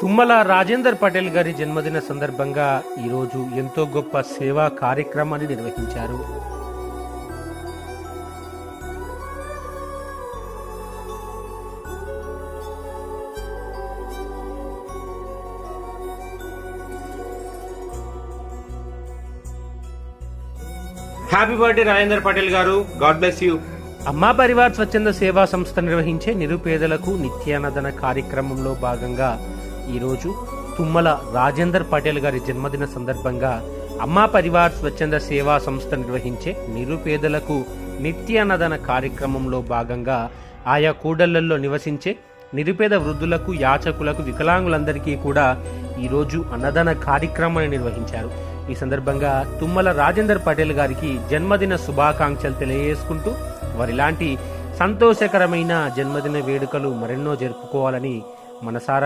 తుమ్మల రాజేందర్ పటేల్ గారి జన్మదిన సందర్భంగా ఈరోజు ఎంతో గొప్ప సేవా కార్యక్రమాన్ని నిర్వహించారు. హ్యాపీ బర్త్డే రాజేందర్ పటేల్ గారు, గాడ్ బ్లెస్ యూ. అమ్మా పరివార్ స్వచ్ఛంద సేవా సంస్థ నిర్వహించే నిరుపేదలకు నిత్యాన్నదాన కార్యక్రమంలో భాగంగా ఈరోజు తుమ్మల రాజేందర్ పటేల్ గారి జన్మదిన సందర్భంగా అమ్మా పరివార్ స్వచ్ఛంద సేవా సంస్థ నిర్వహించే నిరుపేదలకు నిత్యాన్నదాన కార్యక్రమంలో భాగంగా ఆయా కూడళ్లలో నివసించే నిరుపేద వృద్ధులకు, యాచకులకు, వికలాంగులందరికీ కూడా ఈరోజు అన్నదాన కార్యక్రమాన్ని నిర్వహించారు. ఈ సందర్భంగా తుమ్మల రాజేందర్ పటేల్ గారికి జన్మదిన శుభాకాంక్షలు తెలియజేసుకుంటూ వారిలాంటి సంతోషకరమైన జన్మదిన వేడుకలు మరెన్నో జరుపుకోవాలని మనసారా